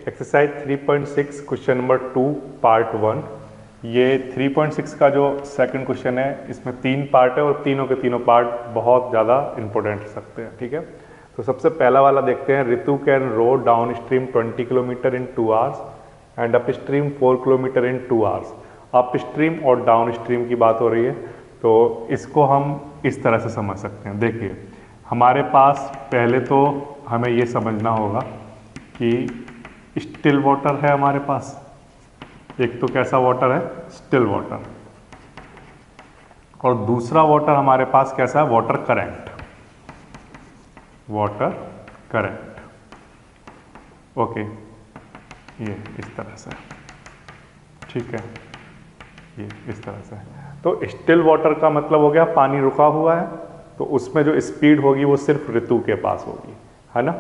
Exercise 3.6 question number 2 part 1। ये 3.6 का जो सेकंड क्वेश्चन है इसमें 3 पार्ट है और तीनों के तीनों पार्ट बहुत ज़्यादा इंपॉर्टेंट हो सकते हैं। ठीक है, तो सबसे पहला वाला देखते हैं। Ritu can row down stream 20 kilometre in 2 hours and up stream 4 kilometre in 2 hours. Up stream और डाउन स्ट्रीम की बात हो रही है, तो इसको हम इस तरह से समझ सकते हैं। देखिए, हमारे पास पहले तो हमें ये समझना होगा कि स्टिल वाटर है हमारे पास। एक तो कैसा वाटर है? Still water. और दूसरा वाटर हमारे पास कैसा है? Water current. Water current, okay, ये इस तरह से, ठीक है, ये इस तरह से। तो स्टिल वाटर का मतलब हो गया पानी रुका हुआ है, तो उसमें जो स्पीड होगी वो सिर्फ ऋतु के पास होगी, है ना।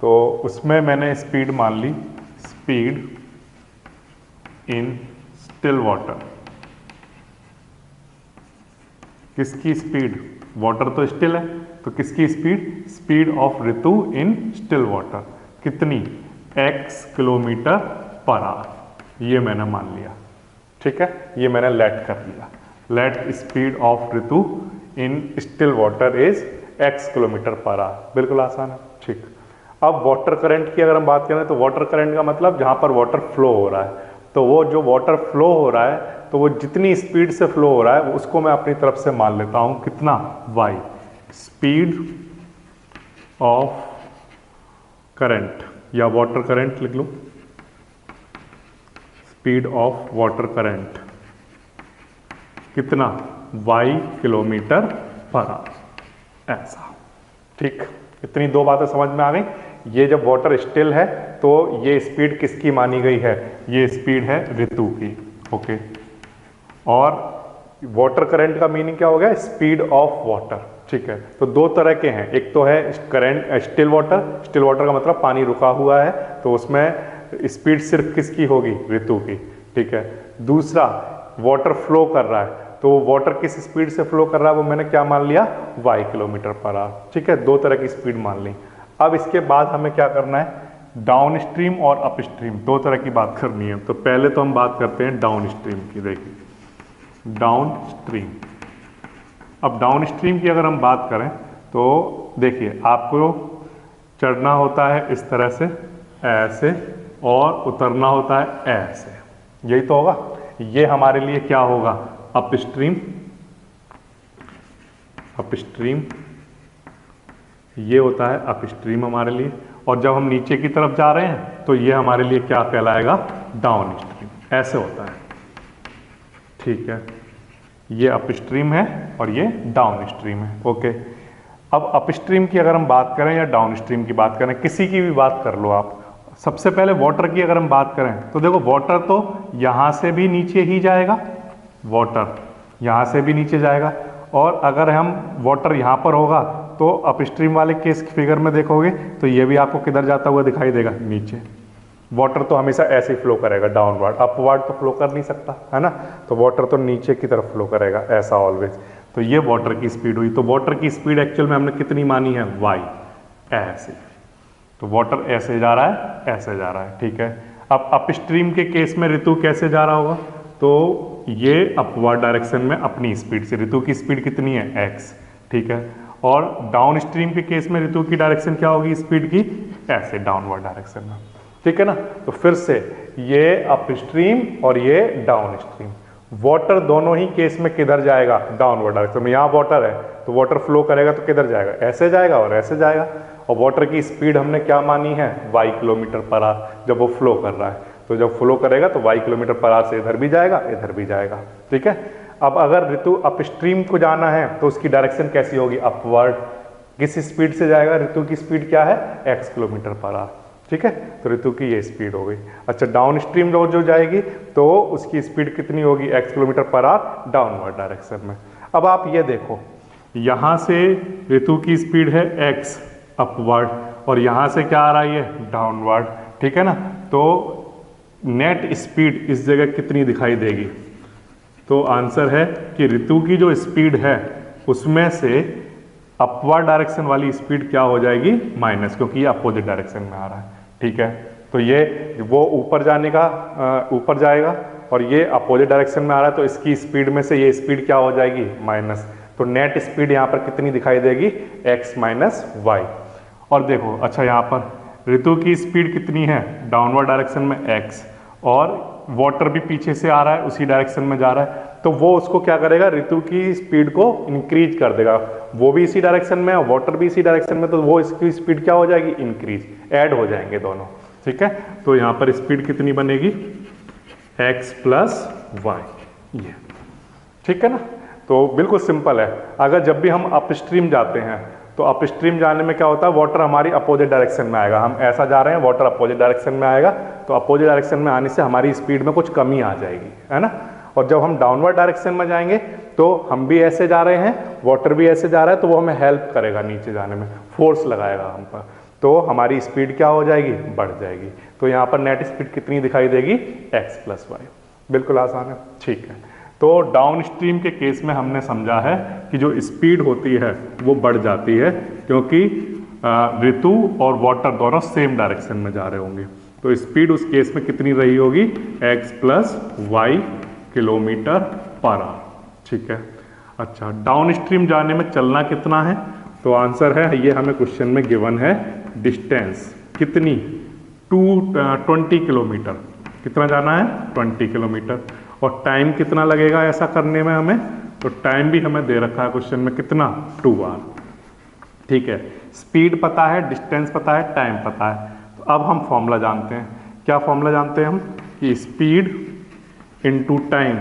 तो उसमें मैंने स्पीड मान ली, स्पीड इन स्टिल वाटर। किसकी स्पीड? वाटर तो स्टिल है, तो किसकी speed? Speed of Ritu in still water कितनी? x kilometre per our. ये मैंने मान लिया, ठीक है, ये मैंने लेट कर लिया। Let speed of Ritu in still water is x kilometre per our. बिल्कुल आसान है, ठीक। अब वाटर करंट की अगर हम बात करें तो वाटर करंट का मतलब जहां पर वाटर फ्लो हो रहा है, तो वो जो वाटर फ्लो हो रहा है तो वो जितनी स्पीड से फ्लो हो रहा है उसको मैं अपनी तरफ से मान लेता हूं कितना? y। स्पीड ऑफ करंट या वाटर करंट लिख लो, स्पीड ऑफ वाटर करंट कितना? y kilometre per our. ऐसा, ठीक। इतनी दो बातें समझ में आ गई। ये जब वाटर स्टिल है तो ये स्पीड किसकी मानी गई है? ये स्पीड है ऋतु की, ओके। और वाटर करंट का मीनिंग क्या हो गया? स्पीड ऑफ वाटर, ठीक है। तो दो तरह के हैं, एक तो है current still water. Still water का मतलब पानी रुका हुआ है, तो उसमें स्पीड सिर्फ किसकी होगी? ऋतु की, ठीक है। दूसरा वाटर फ्लो कर रहा है, तो वाटर किस स्पीड से फ्लो कर रहा है वो मैंने क्या मान लिया? y किलोमीटर पर आवर, ठीक है। दो तरह की स्पीड मान ली। अब इसके बाद हमें क्या करना है? डाउन स्ट्रीम और अप स्ट्रीम, दो तरह की बात करनी है। तो पहले तो हम बात करते हैं डाउन स्ट्रीम की। देखिए, डाउन स्ट्रीम। अब डाउन स्ट्रीम की अगर हम बात करें तो देखिए, आपको चढ़ना होता है इस तरह से, ऐसे, और उतरना होता है ऐसे, यही तो होगा। ये हमारे लिए क्या होगा? Up stream. अप स्ट्रीम ये होता है अप स्ट्रीम हमारे लिए। और जब हम नीचे की तरफ जा रहे हैं तो ये हमारे लिए क्या कहलाएगा? Down stream. ऐसे होता है, ठीक है। ये अप स्ट्रीम है और ये डाउन स्ट्रीम है, ओके। अब अप स्ट्रीम की अगर हम बात करें या डाउन स्ट्रीम की बात करें, किसी की भी बात कर लो आप। सबसे पहले वाटर की अगर हम बात करें तो देखो, वाटर तो यहां से भी नीचे ही जाएगा, वाटर यहां से भी नीचे जाएगा। और अगर हम वाटर यहां पर होगा तो अपस्ट्रीम वाले केस फिगर में देखोगे तो ये भी आपको किधर जाता हुआ दिखाई देगा? नीचे। वाटर तो हमेशा ऐसे ही फ्लो करेगा, डाउनवर्ड। अपवर्ड तो फ्लो कर नहीं सकता, है ना। तो वाटर तो नीचे की तरफ फ्लो करेगा, ऐसा ऑलवेज। तो ये वाटर की स्पीड हुई। तो वाटर की स्पीड एक्चुअल में हमने कितनी मानी है? y, ऐसे। तो वाटर ऐसे जा रहा है, ऐसे जा रहा है, ठीक है। अब अपस्ट्रीम के केस में ऋतु कैसे जा रहा होगा? तो ये अपवर्ड डायरेक्शन में अपनी स्पीड से। ऋतु की स्पीड कितनी है? x, ठीक है। और डाउन स्ट्रीम के केस में ऋतु की डायरेक्शन क्या होगी स्पीड की? ऐसे, डाउनवर्ड डायरेक्शन में, ठीक है ना। तो फिर से ये अप स्ट्रीम और ये डाउन स्ट्रीम। वाटर दोनों ही केस में किधर जाएगा? डाउनवर्ड डायरेक्शन में। यहाँ वाटर है तो वाटर फ्लो करेगा तो किधर जाएगा? ऐसे जाएगा और ऐसे जाएगा। और वाटर की स्पीड हमने क्या मानी है? y किलोमीटर पर आवर, जब वो फ्लो कर रहा है। तो जब फ्लो करेगा तो y किलोमीटर पर आवर से इधर भी जाएगा, इधर भी जाएगा, ठीक है। अब अगर ऋतु अपस्ट्रीम को जाना है तो उसकी डायरेक्शन कैसी होगी? अपवर्ड। किस स्पीड से जाएगा? ऋतु की स्पीड क्या है? x किलोमीटर पर आवर, ठीक है। तो ऋतु की ये स्पीड हो गई। अच्छा, डाउन स्ट्रीम जो जाएगी तो उसकी स्पीड कितनी होगी? x kilometre per our, downward direction में। अब आप ये देखो, यहां से ऋतु की स्पीड है x अपवर्ड, और यहां से क्या आ रहा है? डाउनवर्ड, ठीक है ना। तो नेट स्पीड इस जगह कितनी दिखाई देगी? तो आंसर है कि ऋतु की जो स्पीड है उसमें से अपवर्ड डायरेक्शन वाली स्पीड क्या हो जाएगी? माइनस, क्योंकि ये अपोजिट डायरेक्शन में आ रहा है, ठीक है। तो ये वो ऊपर जाने का ऊपर जाएगा और ये अपोजिट डायरेक्शन में आ रहा है, तो इसकी स्पीड में से ये स्पीड क्या हो जाएगी, माइनस। तो नेट स्पीड यहाँ पर कितनी दिखाई देगी, x माइनस वाई। और देखो अच्छा यहाँ पर ऋतु की स्पीड कितनी है, डाउनवर्ड डायरेक्शन में x, और वाटर भी पीछे से आ रहा है उसी डायरेक्शन में जा रहा है, तो वो उसको क्या करेगा, ऋतु की स्पीड को इंक्रीज कर देगा। वो भी इसी डायरेक्शन में है, वाटर भी इसी डायरेक्शन में, तो वो इसकी स्पीड क्या हो जाएगी, इंक्रीज, ऐड हो जाएंगे दोनों। ठीक है, तो यहाँ पर स्पीड कितनी बनेगी, x प्लस वाई, ये ठीक है ना। तो बिल्कुल सिंपल है। अगर जब भी हम अपस्ट्रीम जाते हैं तो अपस्ट्रीम जाने में क्या होता है, वाटर हमारी अपोजिट डायरेक्शन में आएगा। हम ऐसा जा रहे हैं, वाटर अपोजिट डायरेक्शन में आएगा, तो अपोजिट डायरेक्शन में आने से हमारी स्पीड में कुछ कमी आ जाएगी, है ना। और जब हम डाउनवर्ड डायरेक्शन में जाएंगे तो हम भी ऐसे जा रहे हैं, वाटर भी ऐसे जा रहा है, तो वो हमें हेल्प करेगा नीचे जाने में, फोर्स लगाएगा हम पर, तो हमारी स्पीड क्या हो जाएगी, बढ़ जाएगी। तो यहाँ पर नेट स्पीड कितनी दिखाई देगी, x प्लस वाई। बिल्कुल आसान है, ठीक है। तो डाउन स्ट्रीम के केस में हमने समझा है कि जो स्पीड होती है वो बढ़ जाती है, क्योंकि ऋतु और वाटर दोनों सेम डायरेक्शन में जा रहे होंगे। तो स्पीड उस केस में कितनी रही होगी, x plus y kilometre per hour. ठीक है, अच्छा डाउन स्ट्रीम जाने में चलना कितना है, तो आंसर है, ये हमें क्वेश्चन में गिवन है, डिस्टेंस कितनी, 20 किलोमीटर। कितना जाना है, 20 किलोमीटर। और टाइम कितना लगेगा ऐसा करने में हमें, तो टाइम भी हमें दे रखा है क्वेश्चन में, कितना, 2 आवर। ठीक है, स्पीड पता है, डिस्टेंस पता है, टाइम पता है। तो अब हम फॉर्मूला जानते हैं। क्या फॉर्मूला जानते हैं हम, कि स्पीड इनटू टाइम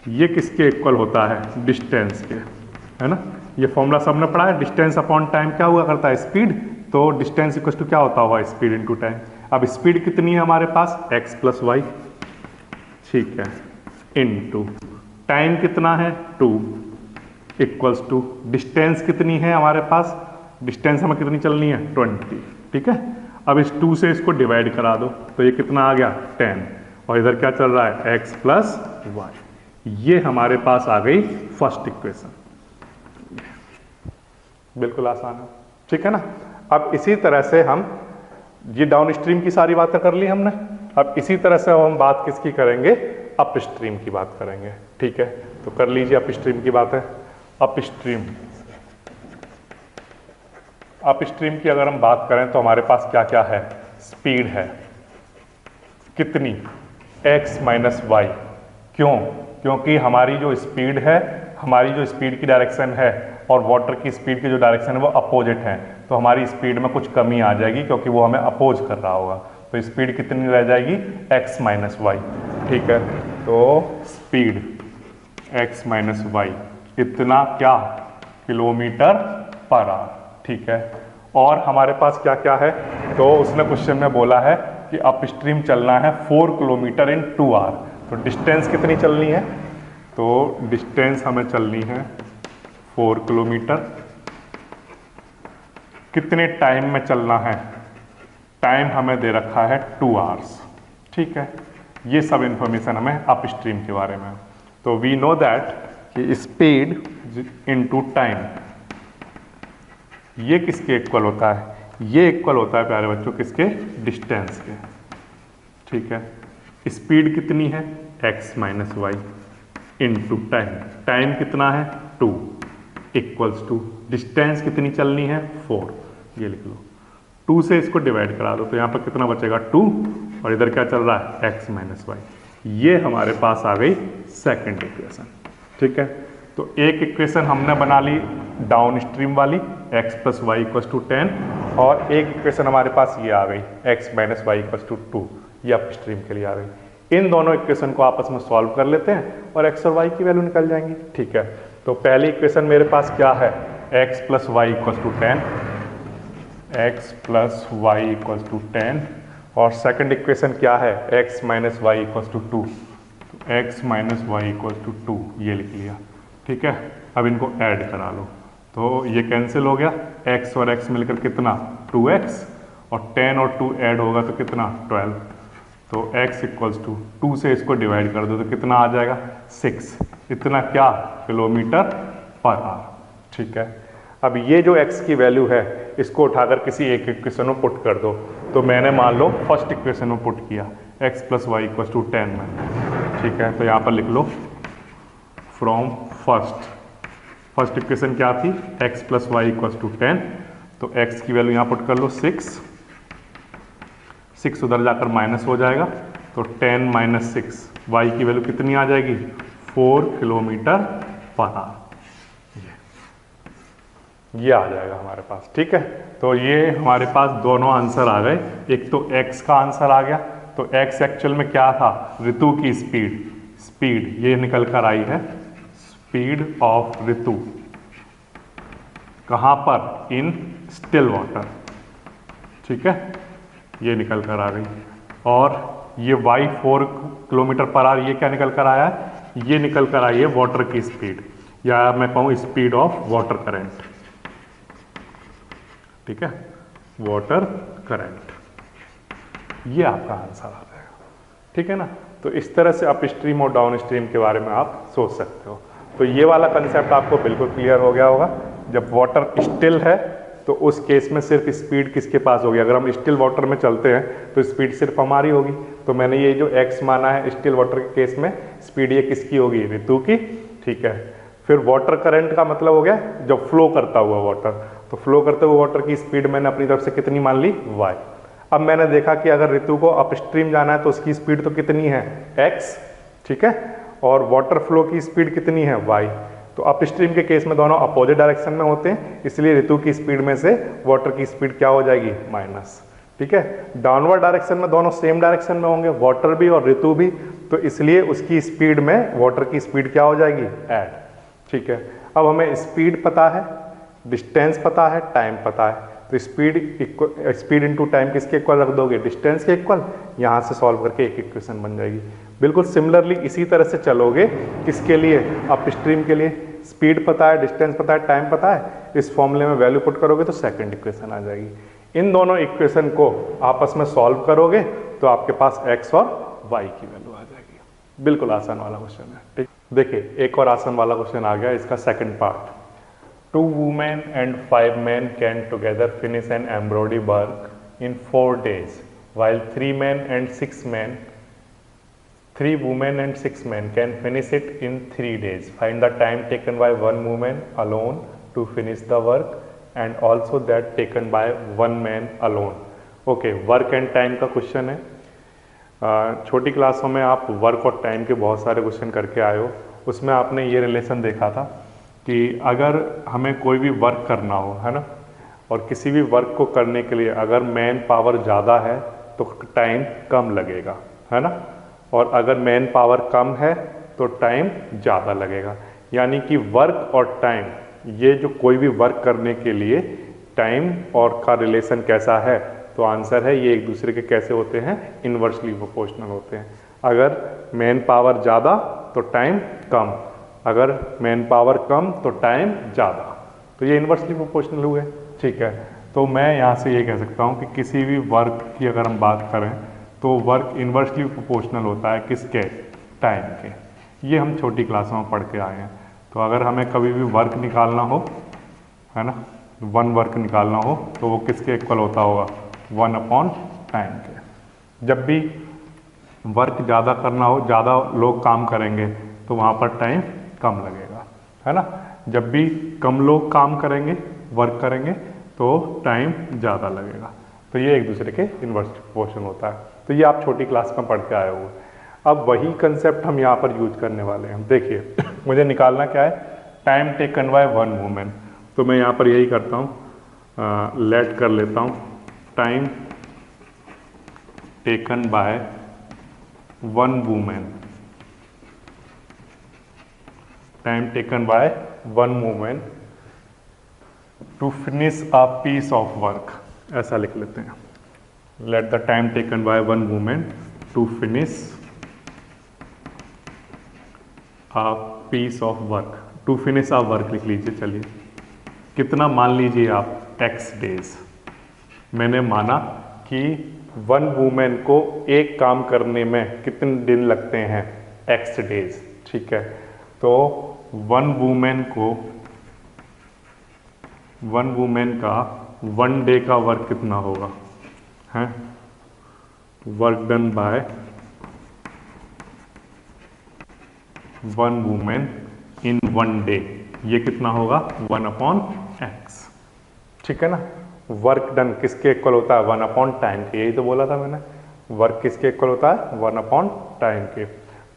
ये किसके इक्वल होता है, डिस्टेंस के, है ना। ये फॉर्मूला सबने पढ़ा है, डिस्टेंस अपॉन टाइम क्या हुआ करता है, स्पीड। तो डिस्टेंस इक्वल टू क्या होता होगा, स्पीड इनटू टाइम। अब स्पीड कितनी है हमारे पास, x प्लस वाई, ठीक है, इनटू टाइम कितना है, 2 इक्वल्स टू डिस्टेंस कितनी है हमारे पास, डिस्टेंस हमें कितनी चलनी है, 20। ठीक है, अब इस 2 से इसको डिवाइड करा दो, तो ये कितना आ गया, 10, और इधर क्या चल रहा है, x प्लस वाई। ये हमारे पास आ गई फर्स्ट इक्वेशन। बिल्कुल आसान है, ठीक है ना। अब इसी तरह से हम ये डाउन स्ट्रीम की सारी बातें कर ली हमने। अब इसी तरह से हम बात किसकी करेंगे, अप स्ट्रीम की बात करेंगे। ठीक है, तो कर लीजिए अप स्ट्रीम की बात है। अप स्ट्रीम की अगर हम बात करें तो हमारे पास क्या क्या है, स्पीड है कितनी, x माइनस वाई। क्यों, क्योंकि हमारी जो स्पीड है, हमारी जो स्पीड की डायरेक्शन है और वाटर की स्पीड की जो डायरेक्शन है वो अपोजिट है, तो हमारी स्पीड में कुछ कमी आ जाएगी, क्योंकि वो हमें अपोज कर रहा होगा। तो स्पीड कितनी रह जाएगी, x माइनस वाई। ठीक है, तो स्पीड x माइनस वाई इतना क्या, किलोमीटर पर आवर। ठीक है, और हमारे पास क्या क्या है, तो उसने क्वेश्चन में बोला है कि अप स्ट्रीम चलना है 4 किलोमीटर इन 2 आवर। तो डिस्टेंस कितनी चलनी है, तो डिस्टेंस हमें चलनी है 4 किलोमीटर। कितने टाइम में चलना है, टाइम हमें दे रखा है 2 आवर्स। ठीक है, ये सब इंफॉर्मेशन हमें अप स्ट्रीम के बारे में। तो वी नो दैट कि स्पीड इनटू टाइम ये किसके इक्वल होता है, ये इक्वल होता है प्यारे बच्चों किसके, डिस्टेंस के। ठीक है, स्पीड कितनी है, x minus y into time, time कितना है 2 इक्वल्स टू डिस्टेंस कितनी चलनी है 4, ये लिख लो। 2 से इसको डिवाइड करा दो, तो यहाँ पर कितना बचेगा 2, और इधर क्या चल रहा है x माइनस वाई। ये हमारे पास आ गई सेकंड इक्वेशन। ठीक है, तो एक इक्वेशन हमने बना ली डाउन स्ट्रीम वाली, x plus y equals to 10, और एक इक्वेशन हमारे पास ये आ गई x minus y equals to 2, ये अप स्ट्रीम के लिए आ गई। इन दोनों इक्वेशन को आपस में सॉल्व कर लेते हैं और x और y की वैल्यू निकल जाएंगी। ठीक है, तो पहली इक्वेशन मेरे पास क्या है, x plus y equals to 10, x plus y equals to 10, और सेकंड इक्वेशन क्या है, x minus y equals to 2, तो x minus y equals to 2, ये लिख लिया। ठीक है, अब इनको ऐड करा लो, तो ये कैंसिल हो गया, x और x मिलकर कितना 2x, और 10 और 2 ऐड होगा तो कितना 12, तो x इक्वल्स टू 2 से इसको डिवाइड कर दो तो कितना आ जाएगा 6, इतना क्या, किलोमीटर पर आवर। ठीक है, अब ये जो x की वैल्यू है इसको उठाकर किसी एक इक्वेशन में पुट कर दो, तो मैंने मान लो फर्स्ट इक्वेशन में पुट किया x plus y equal to 10 में, ठीक है। तो यहाँ पर लिख लो फ्रॉम फर्स्ट इक्वेशन क्या थी, x plus y equal to 10, तो x की वैल्यू यहाँ पुट कर लो 6 उधर जाकर माइनस हो जाएगा, तो 10 माइनस 6, y की वैल्यू कितनी आ जाएगी 4 किलोमीटर पर आवर, ये आ जाएगा हमारे पास, ठीक है। तो ये हमारे पास दोनों आंसर आ गए। एक तो x का आंसर आ गया, तो x एक्चुअल में क्या था, ऋतु की स्पीड ये निकल कर आई है, स्पीड ऑफ ऋतु कहाँ पर, इन स्टिल वाटर, ठीक है, ये निकल कर आ गई। और ये y 4 किलोमीटर पर आवर ये क्या निकल कर आया है, ये निकल कर आई है वाटर की स्पीड, या मैं कहूँ स्पीड ऑफ वाटर करंट, ठीक है, वाटर करंट, ये आपका आंसर आ जाएगा, ठीक है ना। तो इस तरह से अप स्ट्रीम और डाउन स्ट्रीम के बारे में आप सोच सकते हो। तो ये वाला कंसेप्ट आपको बिल्कुल क्लियर हो गया होगा। जब वाटर स्टिल है तो उस केस में सिर्फ स्पीड किसके पास होगी, अगर हम स्टिल वाटर में चलते हैं तो स्पीड सिर्फ हमारी होगी। तो मैंने ये जो x माना है स्टिल वाटर के केस में, स्पीड ये किसकी होगी, ऋतु की, ठीक है। फिर वाटर करंट का मतलब हो गया जब फ्लो करता हुआ वाटर, तो फ्लो करते हुए वाटर की स्पीड मैंने अपनी तरफ से कितनी मान ली, y। अब मैंने देखा कि अगर ऋतु को अपस्ट्रीम जाना है तो उसकी स्पीड तो कितनी है, x, ठीक है, और वाटर फ्लो की स्पीड कितनी है, y। तो अपस्ट्रीम के केस में दोनों अपोजिट डायरेक्शन में होते हैं, इसलिए ऋतु की स्पीड में से वाटर की स्पीड क्या हो जाएगी, माइनस, ठीक है। डाउनवर्ड डायरेक्शन में दोनों सेम डायरेक्शन में होंगे, वाटर भी और ऋतु भी, तो इसलिए उसकी स्पीड में वाटर की स्पीड क्या हो जाएगी, ऐड, ठीक है। अब हमें स्पीड पता है, डिस्टेंस पता है, टाइम पता है, तो स्पीड इनटू टाइम किसके इक्वल रख दोगे, डिस्टेंस के इक्वल। यहाँ से सॉल्व करके एक इक्वेशन बन जाएगी। बिल्कुल सिमिलरली इसी तरह से चलोगे किसके लिए, अप स्ट्रीम के लिए, स्पीड पता है, डिस्टेंस पता है, टाइम पता है, इस फॉर्मूले में वैल्यू पुट करोगे तो सेकंड इक्वेशन आ जाएगी। इन दोनों इक्वेशन को आपस में सॉल्व करोगे तो आपके पास x और y की वैल्यू आ जाएगी। बिल्कुल आसान वाला क्वेश्चन है, ठीक। देखिए एक और आसान वाला क्वेश्चन आ गया, इसका second part. 2 women and 5 men can together finish an embroidery work in 4 days, while 3 women and 6 men can finish it in 3 days. Find the time taken by 1 woman alone to finish the work and also that taken by 1 man alone. Okay, work and time का question है। छोटी क्लासों में आप work और time के बहुत सारे क्वेश्चन करके आए हो, उसमें आपने ये रिलेशन देखा था कि अगर हमें कोई भी वर्क करना हो, है ना, और किसी भी वर्क को करने के लिए अगर मैन पावर ज़्यादा है तो टाइम कम लगेगा, है ना, और अगर मैन पावर कम है तो टाइम ज़्यादा लगेगा। यानी कि वर्क और टाइम, ये जो कोई भी वर्क करने के लिए टाइम और का रिलेशन कैसा है, तो आंसर है ये एक दूसरे के कैसे होते हैं, इन्वर्सली प्रोपोर्शनल होते हैं। अगर मैन पावर ज़्यादा तो टाइम कम, अगर मैन पावर कम तो टाइम ज़्यादा, तो ये इन्वर्सली प्रोपोर्शनल हुए, ठीक है। तो मैं यहाँ से ये कह सकता हूँ कि किसी भी वर्क की अगर हम बात करें तो वर्क इन्वर्सली प्रोपोर्शनल होता है किसके, टाइम के। ये हम छोटी क्लासों में पढ़ के आए हैं। तो अगर हमें कभी भी वर्क निकालना हो, है ना, 1 वर्क निकालना हो तो वो किसके इक्वल होता होगा, 1 अपॉन टाइम के। जब भी वर्क ज़्यादा करना हो, ज़्यादा लोग काम करेंगे तो वहाँ पर टाइम कम लगेगा, है ना। जब भी कम लोग काम करेंगे, वर्क करेंगे, तो टाइम ज़्यादा लगेगा। तो ये एक दूसरे के इन्वर्स प्रोपोर्शन होता है। तो ये आप छोटी क्लास में पढ़ के आए हो। अब वही कंसेप्ट हम यहाँ पर यूज करने वाले हैं। देखिए मुझे निकालना क्या है, टाइम टेकन बाय 1 वूमेन। तो मैं यहाँ पर यही करता हूँ, लेट कर लेता हूँ time taken by 1 women, time taken by 1 women to finish a piece of work, ऐसा लिख लेते हैं। Let the time taken by 1 women to finish a piece of work, to finish a work लिख लीजिए। चलिए कितना मान लीजिए आप, x डेज। मैंने माना कि 1 वूमेन को एक काम करने में कितने दिन लगते हैं, x डेज, ठीक है। तो 1 वूमेन का 1 डे का वर्क कितना होगा, है work done by one women in one day, ये कितना होगा 1/x। ठीक है ना। वर्क डन किसके इक्वल होता है 1 टाइम के, यही तो बोला था मैंने, वर्क किसके इक्वल होता है 1 टाइम के।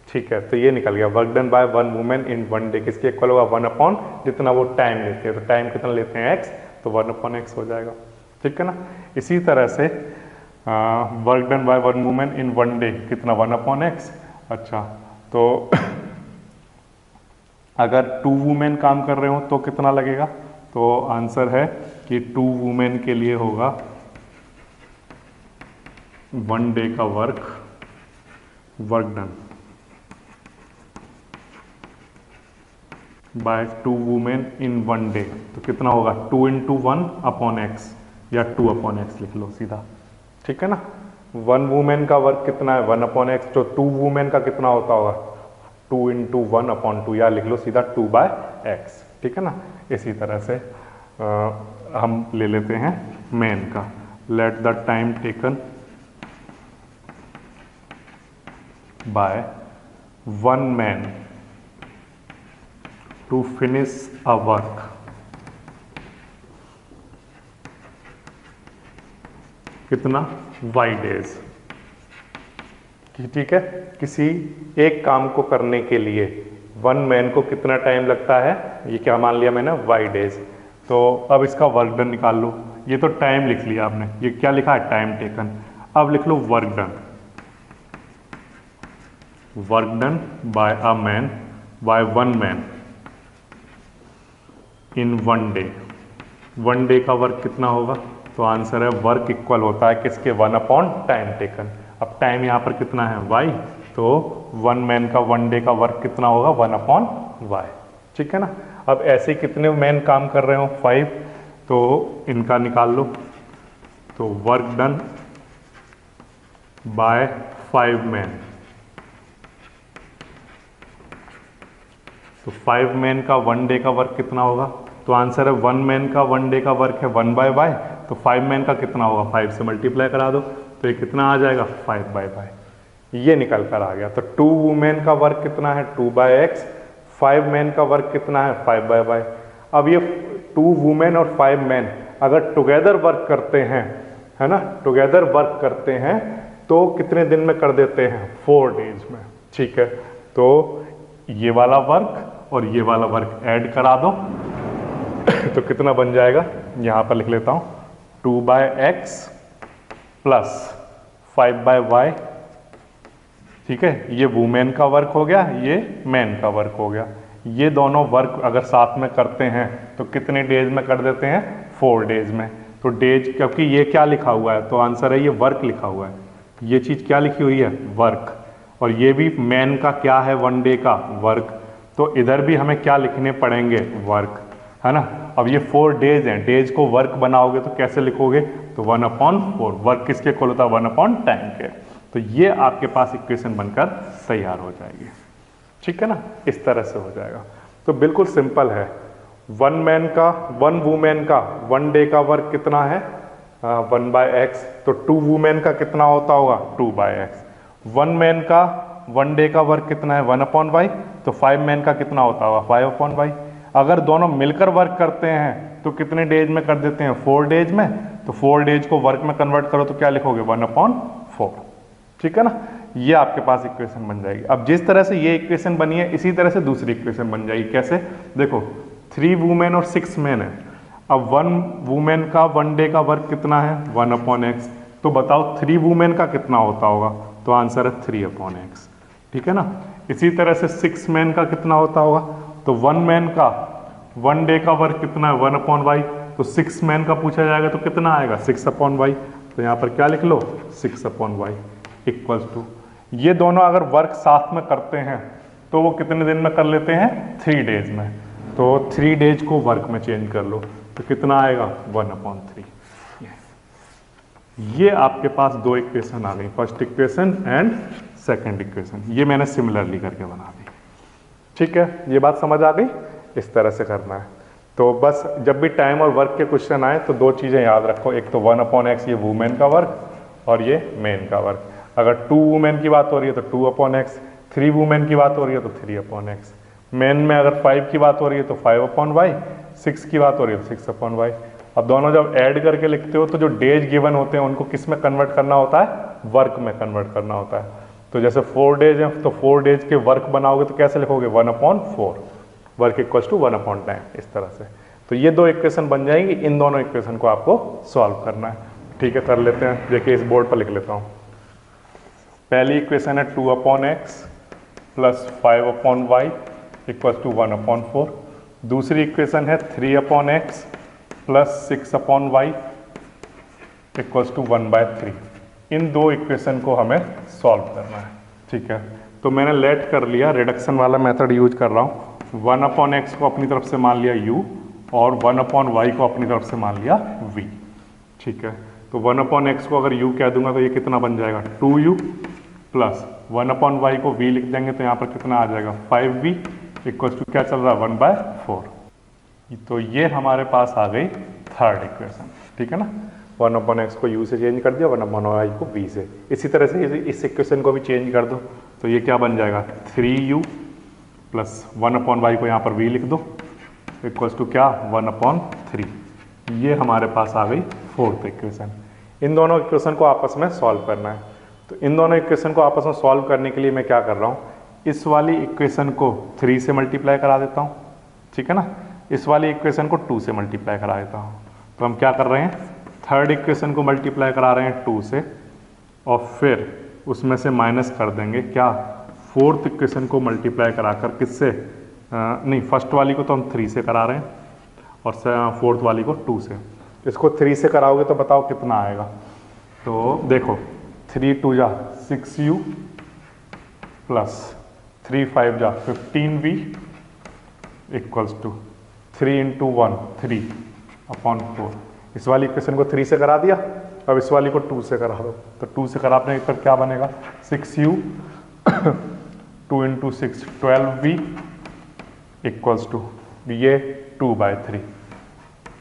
ठीक है, तो ये निकल गया work done by one women in one day किसके इक्वल होगा 1 जितना वो टाइम लेते हैं, तो टाइम कितना लेते हैं x, तो 1/x हो जाएगा। ठीक है ना। इसी तरह से work done by one women in one day कितना 1/x। अच्छा, तो अगर 2 वूमेन काम कर रहे हो तो कितना लगेगा, तो आंसर है कि 2 वूमेन के लिए होगा वन डे का वर्क डन बाय 2 वूमेन इन वन डे, तो कितना होगा 2 × 1/x या 2/x लिख लो सीधा। ठीक है ना। वन वूमेन का वर्क कितना है 1/x, तो 2 वूमेन का कितना होता होगा 2 × 1/2 या लिख लो सीधा 2/x। ठीक है ना। इसी तरह से हम ले लेते हैं मैन का, let the time taken by one man to finish a work कितना y डेज। ठीक है, किसी एक काम को करने के लिए वन मैन को कितना टाइम लगता है, ये क्या मान लिया मैंने y डेज। तो अब इसका वर्क डन निकाल लो, ये तो टाइम लिख लिया आपने, ये क्या लिखा है टाइम टेकन। अब लिख लो work done by a man by one man in one day. One day का वर्क कितना होगा, तो आंसर है वर्क इक्वल होता है किसके 1 टाइम टेकन। अब टाइम यहाँ पर कितना है y, तो वन मैन का वन डे का वर्क कितना होगा 1/y। ठीक है ना। अब ऐसे कितने मैन काम कर रहे हो 5, तो इनका निकाल लो, तो वर्क डन बाय 5 मैन, तो 5 मैन का वन डे का वर्क कितना होगा, तो आंसर है वन मैन का वन डे का वर्क है 1/y, तो 5 मैन का कितना होगा 5 से मल्टीप्लाई करा दो, तो ये कितना आ जाएगा 5/y, ये निकल कर आ गया। तो 2 वुमेन का वर्क कितना है 2/x, 5 मैन का वर्क कितना है 5/y। अब ये 2 वुमेन और 5 मैन अगर टुगेदर वर्क करते हैं, है ना, टुगेदर वर्क करते हैं तो कितने दिन में कर देते हैं 4 डेज में। ठीक है, तो ये वाला वर्क और ये वाला वर्क ऐड करा दो तो कितना बन जाएगा, यहाँ पर लिख लेता हूँ 2/x प्लस 5/y। ठीक है, ये वुमेन का वर्क हो गया, ये मैन का वर्क हो गया। ये दोनों वर्क अगर साथ में करते हैं तो कितने डेज में कर देते हैं 4 डेज में। तो डेज, क्योंकि ये क्या लिखा हुआ है, तो आंसर है ये वर्क लिखा हुआ है, ये चीज़ क्या लिखी हुई है वर्क, और ये भी मैन का क्या है 1 डे का वर्क, तो इधर भी हमें क्या लिखने पड़ेंगे वर्क, है ना। अब ये 4 डेज हैं, डेज को वर्क बनाओगे तो कैसे लिखोगे, तो 1/4, वर्क किसके इक्वल होता है 1 टाइम के। तो ये आपके पास इक्वेशन बनकर तैयार हो जाएगी। ठीक है ना, इस तरह से हो जाएगा। तो बिल्कुल सिंपल है, वन वुमेन का 1 डे का वर्क कितना है 1/x, तो 2 वुमेन का कितना होता होगा 2/x। वन मैन का 1 डे का वर्क कितना है 1/y, तो 5 मैन का कितना होता होगा 5/y। अगर दोनों मिलकर वर्क करते हैं तो कितने डेज में कर देते हैं 4 डेज में, तो 4 डेज को वर्क में कन्वर्ट करो तो क्या लिखोगे 1/4। ठीक है ना, ये आपके पास इक्वेशन बन जाएगी। अब जिस तरह से ये इक्वेशन बनी है इसी तरह से दूसरी इक्वेशन बन जाएगी। कैसे, देखो 3 वुमेन और 6 मैन है। अब 1 वुमेन का 1 डे का वर्क कितना है 1/x, तो बताओ 3 वुमेन का कितना होता होगा, तो आंसर है 3/x। ठीक है ना। इसी तरह से 6 मैन का कितना होता होगा, तो 1 मैन का 1 डे का वर्क कितना है 1/y, तो 6 मैन का पूछा जाएगा तो कितना आएगा 6/y। तो यहाँ पर क्या लिख लो 6/y इक्वल्स टू, ये दोनों अगर वर्क साथ में करते हैं तो वो कितने दिन में कर लेते हैं 3 डेज में, तो 3 डेज को वर्क में चेंज कर लो तो कितना आएगा 1/3। ये आपके पास 2 इक्वेशन आ गई, first equation and second equation, ये मैंने सिमिलरली करके बना दी। ठीक है, ये बात समझ आ गई, इस तरह से करना है। तो बस जब भी टाइम और वर्क के क्वेश्चन आए तो 2 चीज़ें याद रखो, एक तो 1/x ये वुमेन का वर्क, और ये मेन का वर्क। अगर 2 वुमेन की बात हो रही है तो 2/x, 3 वुमेन की बात हो रही है तो 3/x, मेन में अगर 5 की बात हो रही है तो 5/y, 6 की बात हो रही है तो 6/y। अब दोनों जब ऐड करके लिखते हो तो जो डेज गिवन होते हैं उनको किस में कन्वर्ट करना होता है, वर्क में कन्वर्ट करना होता है। तो जैसे 4 डेज हैं तो 4 डेज के वर्क बनाओगे तो कैसे लिखोगे, 1/4, वर्क इक्वल्स टू 1/10, इस तरह से। तो ये दो इक्वेशन बन जाएंगी, इन दोनों इक्वेशन को आपको सॉल्व करना है। ठीक है, कर लेते हैं। देखिए इस बोर्ड पर लिख लेता हूँ। पहली इक्वेशन है 2/x plus 5/y equals to 1/4। दूसरी इक्वेशन है 3/x plus 6/y equals to 1/3। इन दो इक्वेशन को हमें सॉल्व करना है। ठीक है, तो मैंने लेट कर लिया, रिडक्शन वाला मेथड यूज कर रहा हूँ। 1/x को अपनी तरफ से मान लिया u और 1/y को अपनी तरफ से मान लिया v। ठीक है, तो 1/x को अगर u कह दूंगा तो ये कितना बन जाएगा, 2u प्लस 1/y को v लिख देंगे तो यहाँ पर कितना आ जाएगा, 5v इक्वल्स टू क्या चल रहा है, 1/4। तो ये हमारे पास आ गई थर्ड इक्वेशन। ठीक है ना, 1/x को u से चेंज कर दिया, 1/y को v से। इसी तरह से इस इक्वेशन को भी चेंज कर दो तो ये क्या बन जाएगा, 3u प्लस 1/y को यहाँ पर v लिख दो इक्वल्स टू क्या, 1/3। ये हमारे पास आ गई फोर्थ इक्वेशन। इन दोनों इक्वेशन को आपस में सॉल्व करना है। तो इन दोनों इक्वेशन को आपस में सॉल्व करने के लिए मैं क्या कर रहा हूँ, इस वाली इक्वेशन को 3 से मल्टीप्लाई करा देता हूँ। ठीक है ना, इस वाली इक्वेशन को 2 से मल्टीप्लाई करा देता हूँ। तो हम क्या कर रहे हैं, थर्ड इक्वेशन को मल्टीप्लाई करा रहे हैं 2 से और फिर उसमें से माइनस कर देंगे क्या, फोर्थ इक्वेशन को मल्टीप्लाई कराकर किससे, नहीं फर्स्ट वाली को तो हम 3 से करा रहे हैं और फोर्थ वाली को 2 से। इसको 3 से कराओगे तो बताओ कितना आएगा। तो देखो 3 2 जा 6u प्लस 3 5 जा 15v इक्वल्स टू 3 इंटू 1 3/4। इस वाली इक्वेशन को 3 से करा दिया, अब इस वाली को 2 से करा दो। तो 2 से कराने पर क्या बनेगा, 6u 2 into 6 12v equals to ये 2/3।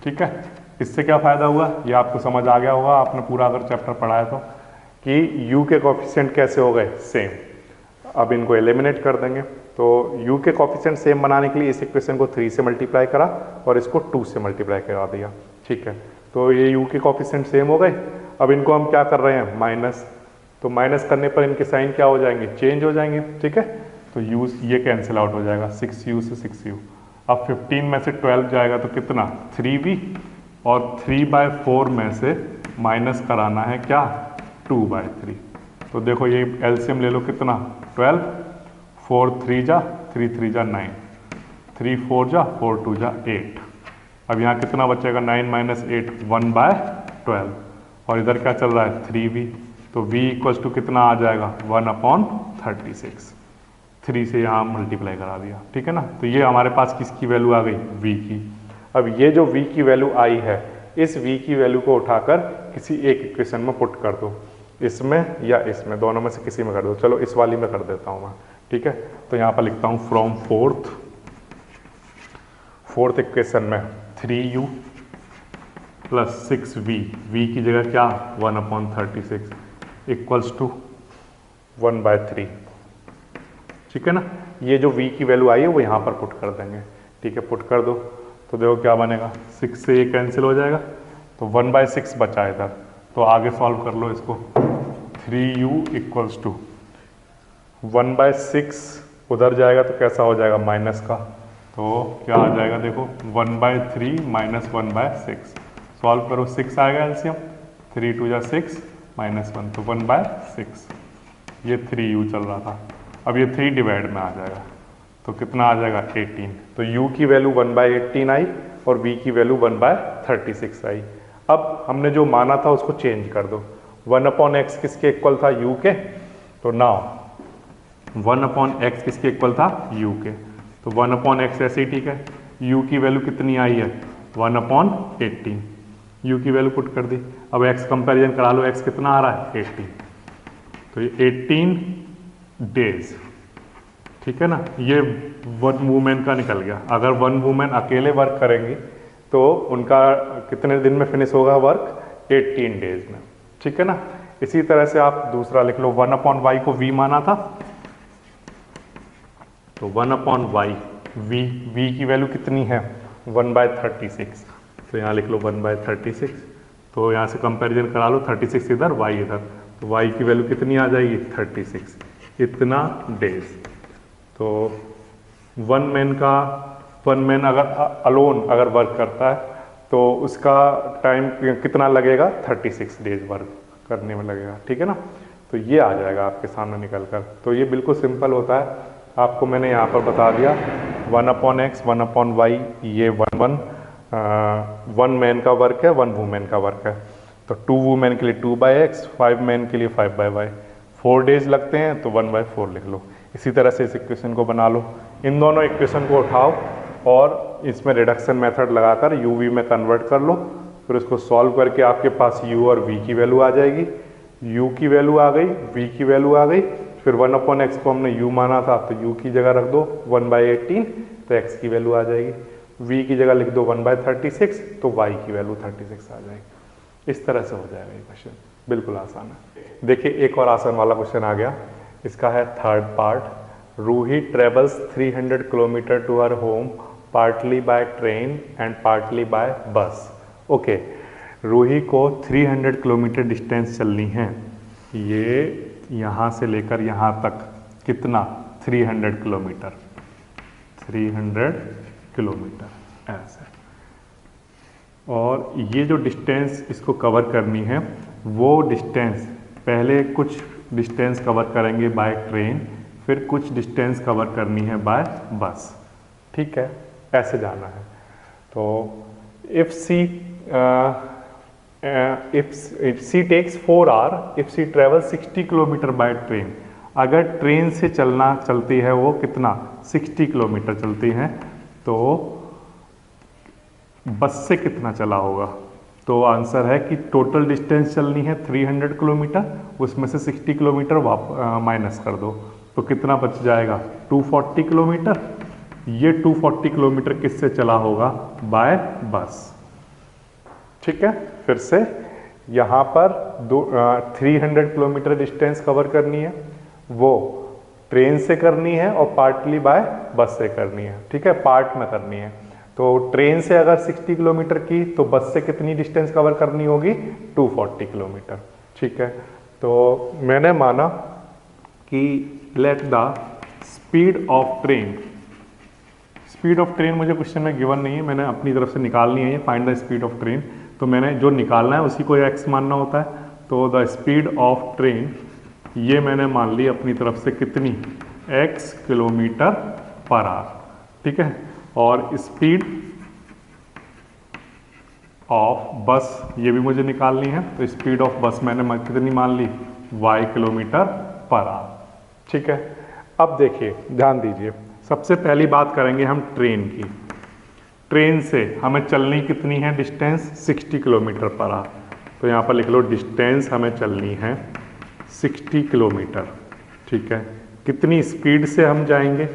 ठीक है, इससे क्या फ़ायदा हुआ, ये आपको समझ आ गया होगा, आपने पूरा अगर चैप्टर पढ़ा है तो, कि u के कोफिशिएंट कैसे हो गए, सेम। अब इनको एलिमिनेट कर देंगे। तो u के कोफिशिएंट सेम बनाने के लिए इस इक्वेशन को 3 से मल्टीप्लाई करा और इसको 2 से मल्टीप्लाई करा दिया। ठीक है, तो ये u के कोफिशिएंट सेम हो गए। अब इनको हम क्या कर रहे हैं, माइनस। तो माइनस करने पर इनके साइन क्या हो जाएंगे, चेंज हो जाएंगे। ठीक है, तो u ये कैंसिल आउट हो जाएगा, 6u से 6u। अब 15 में से 12 जाएगा तो कितना, 3v और 3/4 में से माइनस कराना है क्या, 2/3। तो देखो ये एलसीएम ले लो, कितना 12, 4 3 जा 3 3 जा 9, 3 4 जा 4 2 जा 8। अब यहाँ कितना बचेगा, 9 माइनस 8 1/12 और इधर क्या चल रहा है, 3v। तो v इक्वल्स टू कितना आ जाएगा, 1/36। 3 से यहाँ मल्टीप्लाई करा दिया। ठीक है ना, तो ये हमारे पास किसकी वैल्यू आ गई, v की। अब ये जो v की वैल्यू आई है, इस v की वैल्यू को उठाकर किसी एक इक्वेशन में पुट कर दो, इसमें या इसमें, दोनों में से किसी में कर दो। चलो इस वाली में कर देता हूँ मैं। ठीक है, तो यहाँ पर लिखता हूँ फ्रॉम फोर्थ इक्वेशन में 3u प्लस 6v, v की जगह क्या, 1/36 इक्वल्स टू 1/3। ठीक है ना, ये जो v की वैल्यू आई है वो यहाँ पर पुट कर देंगे। ठीक है, पुट कर दो तो देखो क्या बनेगा, 6 से ये कैंसिल हो जाएगा तो 1/6 बचा इधर। तो आगे सॉल्व कर लो इसको, 3u इक्वल्स टू 1/6 उधर जाएगा तो कैसा हो जाएगा, माइनस का। तो क्या आ जाएगा, देखो 1/3 माइनस 1/6। सॉल्व करो, 6 आएगा एलसीएम, 3 2 जा 6 माइनस 1 तो 1/6। ये 3u चल रहा था, अब ये 3 डिवाइड में आ जाएगा तो कितना आ जाएगा, 18। तो u की वैल्यू 1/18 आई और v की वैल्यू 1/36 आई। अब हमने जो माना था उसको चेंज कर दो। 1/x किसके इक्वल था, u के। तो नाउ 1/x किसके इक्वल था, u के। तो 1/x ऐसे ही ठीक है। u की वैल्यू कितनी आई है, 1/18। u की वैल्यू पुट कर दी। अब x कंपैरिजन करा लो, x कितना आ रहा है, 18। तो ये 18 डेज। ठीक है ना, ये 1 वूमेन का निकल गया। अगर 1 वूमेन अकेले वर्क करेंगी तो उनका कितने दिन में फिनिश होगा वर्क, 18 डेज में। ठीक है ना, इसी तरह से आप दूसरा लिख लो, 1/y को v माना था, तो 1/y, v की वैल्यू कितनी है 1/36, तो यहाँ लिख लो 1/36, तो यहाँ से कंपैरिजन करा लो, 36 इधर y इधर, तो y की वैल्यू कितनी आ जाएगी 36, इतना डेज। तो वन मैन अगर अलोन अगर वर्क करता है तो उसका टाइम कितना लगेगा 36 डेज वर्क करने में लगेगा, ठीक है ना। तो ये आ जाएगा आपके सामने निकल कर। तो ये बिल्कुल सिंपल होता है, आपको मैंने यहाँ पर बता दिया 1/x 1/y, ये वन मैन का वर्क है, 1 वूमेन का वर्क है। तो 2 वूमेन के लिए 2/x, 5 मैन के लिए 5/y, 4 डेज लगते हैं तो 1/4 लिख लो। इसी तरह से इस इक्वेशन को बना लो, इन दोनों इक्वेशन को उठाओ और इसमें रिडक्शन मेथड लगाकर uv में कन्वर्ट कर लो, फिर उसको सॉल्व करके आपके पास u और v की वैल्यू आ जाएगी। u की वैल्यू आ गई, v की वैल्यू आ गई, फिर 1/x को हमने u माना था तो u की जगह रख दो 1/18, तो x की वैल्यू आ जाएगी। v की जगह लिख दो 1/36, तो y की वैल्यू 36 आ जाएगी। इस तरह से हो जाएगा ये क्वेश्चन, बिल्कुल आसान है। देखिए एक और आसान वाला क्वेश्चन आ गया, इसका है third part. Ruhi travels 300 kilometre to her home partly by train and partly by bus. Okay, Ruhi को 300 किलोमीटर डिस्टेंस चलनी है, ये यहाँ से लेकर यहाँ तक कितना 300 किलोमीटर, 300 किलोमीटर ऐसे। और ये जो डिस्टेंस इसको कवर करनी है, वो डिस्टेंस पहले कुछ डिस्टेंस कवर करेंगे बाय ट्रेन, फिर कुछ डिस्टेंस कवर करनी है बाय बस, ठीक है, ऐसे जाना है। तो if she takes 4 hour if she travel 60 kilometre by train, अगर ट्रेन से चलती है वो कितना 60 किलोमीटर चलती है, तो बस से कितना चला होगा। तो आंसर है कि टोटल डिस्टेंस चलनी है 300 किलोमीटर, उसमें से 60 किलोमीटर माइनस कर दो, तो कितना बच जाएगा 240 किलोमीटर। ये 240 किलोमीटर किससे चला होगा बाय बस, ठीक है। फिर से यहाँ पर 300 किलोमीटर डिस्टेंस कवर करनी है, वो ट्रेन से करनी है और पार्टली बाय बस से करनी है, ठीक है, पार्ट में करनी है। तो ट्रेन से अगर 60 किलोमीटर की तो बस से कितनी डिस्टेंस कवर करनी होगी 240 किलोमीटर, ठीक है। तो मैंने माना कि let the speed of train, speed of train मुझे क्वेश्चन में गिवन नहीं है, मैंने अपनी तरफ से निकालनी है ये, find the speed of train. तो मैंने जो निकालना है उसी को x मानना होता है। तो द स्पीड ऑफ ट्रेन ये मैंने मान ली अपनी तरफ से कितनी x किलोमीटर पर आवर, ठीक है। और स्पीड ऑफ बस ये भी मुझे निकालनी है, तो स्पीड ऑफ बस मैंने कितनी मान ली y किलोमीटर पर आवर, ठीक है। अब देखिए ध्यान दीजिए, सबसे पहली बात करेंगे हम ट्रेन की। ट्रेन से हमें चलनी कितनी है डिस्टेंस 60 किलोमीटर पर आवर, तो यहाँ पर लिख लो डिस्टेंस हमें चलनी है 60 किलोमीटर, ठीक है। कितनी स्पीड से हम जाएंगे,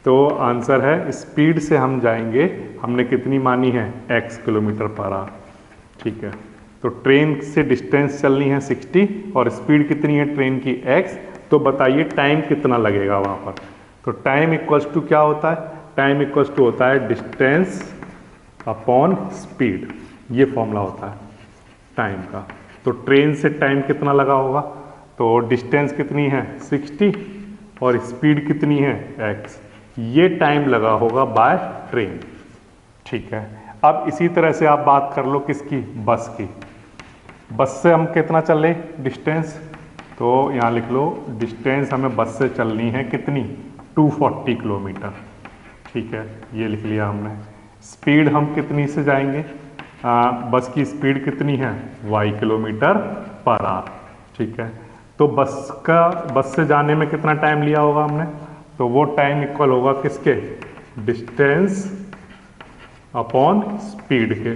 तो आंसर है स्पीड से हम जाएंगे, हमने कितनी मानी है x किलोमीटर पर आवर, ठीक है। तो ट्रेन से डिस्टेंस चलनी है 60 और स्पीड कितनी है ट्रेन की x, तो बताइए टाइम कितना लगेगा वहाँ पर। तो टाइम इक्वल्स टू क्या होता है, टाइम इक्वल्स टू होता है डिस्टेंस अपॉन स्पीड, ये फॉर्मूला होता है टाइम का। तो ट्रेन से टाइम कितना लगा होगा, तो डिस्टेंस कितनी है 60 और स्पीड कितनी है x, ये टाइम लगा होगा बाय ट्रेन, ठीक है। अब इसी तरह से आप बात कर लो किसकी, बस की। बस से हम कितना चल रहे डिस्टेंस, तो यहाँ लिख लो डिस्टेंस हमें बस से चलनी है कितनी 240 किलोमीटर, ठीक है, ये लिख लिया हमने। स्पीड हम कितनी से जाएंगे, बस की स्पीड कितनी है y किलोमीटर पर आवर, ठीक है। तो बस से जाने में कितना टाइम लिया होगा हमने, तो वो टाइम इक्वल होगा किसके, डिस्टेंस अपॉन स्पीड के,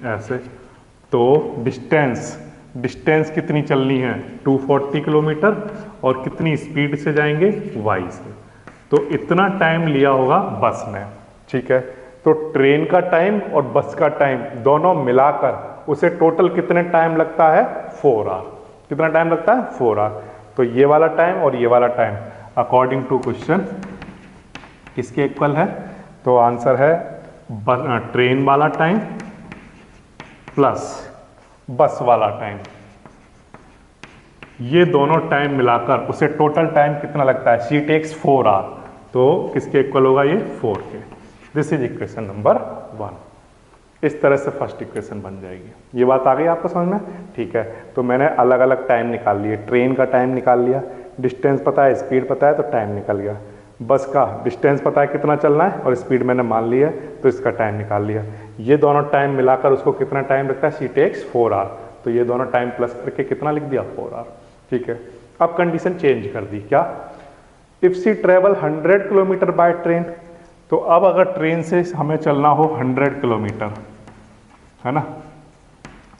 ऐसे। तो डिस्टेंस कितनी चलनी है 240 किलोमीटर और कितनी स्पीड से जाएंगे y से, तो इतना टाइम लिया होगा बस ने, ठीक है। तो ट्रेन का टाइम और बस का टाइम दोनों मिलाकर उसे टोटल कितने टाइम लगता है 4 आवर। कितना टाइम लगता है 4 आवर। तो ये वाला टाइम और ये वाला टाइम अकॉर्डिंग टू क्वेश्चन किसके इक्वल है? तो आंसर है ट्रेन वाला टाइम प्लस बस वाला टाइम, ये दोनों टाइम मिलाकर उसे टोटल टाइम कितना लगता है? शी टेक्स 4 आवर, तो किसके इक्वल होगा ये? 4 के। This is equation number 1। इस तरह से फर्स्ट इक्वेशन बन जाएगी। ये बात आ गई आपको समझ में? ठीक है, तो मैंने अलग अलग टाइम निकाल लिए। ट्रेन का टाइम निकाल लिया, डिस्टेंस पता है, स्पीड पता है, तो टाइम निकल गया। बस का डिस्टेंस पता है कितना चलना है और स्पीड मैंने मान ली है, तो इसका टाइम निकाल लिया। ये दोनों टाइम मिलाकर उसको कितना टाइम लगता है? शी टेक्स 4 आवर, तो ये दोनों टाइम प्लस करके कितना लिख दिया? 4 आवर। ठीक है, अब कंडीशन चेंज कर दी। क्या? If she travel 100 kilometre by train, तो अब अगर ट्रेन से हमें चलना हो 100 किलोमीटर, है ना,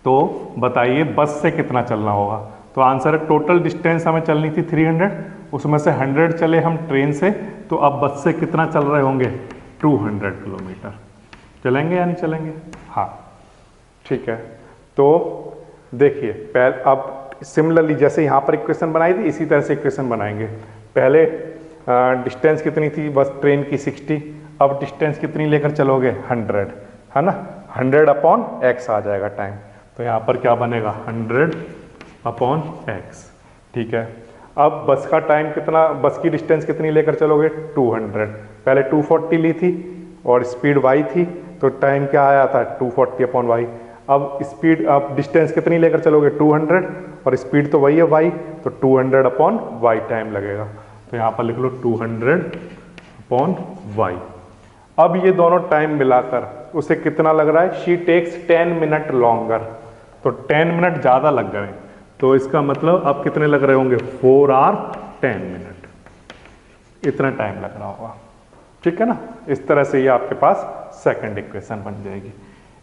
तो बताइए बस से कितना चलना होगा? तो आंसर है टोटल डिस्टेंस हमें चलनी थी 300, उसमें से 100 चले हम ट्रेन से, तो अब बस से कितना चल रहे होंगे? 200 किलोमीटर। चलेंगे या नहीं चलेंगे? हाँ, ठीक है। तो देखिए पहले, अब सिमिलरली जैसे यहाँ पर इक्वेशन बनाई थी, इसी तरह से इक्वेशन बनाएंगे। पहले डिस्टेंस कितनी थी बस ट्रेन की? 60। अब डिस्टेंस कितनी लेकर चलोगे? 100, है ना। 100 अपॉन x आ जाएगा टाइम, तो यहाँ पर क्या बनेगा? 100 अपॉन x। ठीक है, अब बस का टाइम कितना, बस की डिस्टेंस कितनी लेकर चलोगे? 200। पहले 240 ली थी और स्पीड y थी, तो टाइम क्या आया था? 240 अपॉन y। अब स्पीड, अब डिस्टेंस कितनी लेकर चलोगे? 200, और स्पीड तो वही है y, तो 200 अपॉन y टाइम लगेगा। तो यहाँ पर लिख लो 200 अपॉन y। अब ये दोनों टाइम मिलाकर उसे कितना लग रहा है? शी टेक्स 10 मिनट लॉन्गर, तो 10 मिनट ज़्यादा लग गए, तो इसका मतलब अब कितने लग रहे होंगे? 4 आवर 10 मिनट, इतना टाइम लग रहा होगा। ठीक है ना। इस तरह से ये आपके पास सेकंड इक्वेशन बन जाएगी।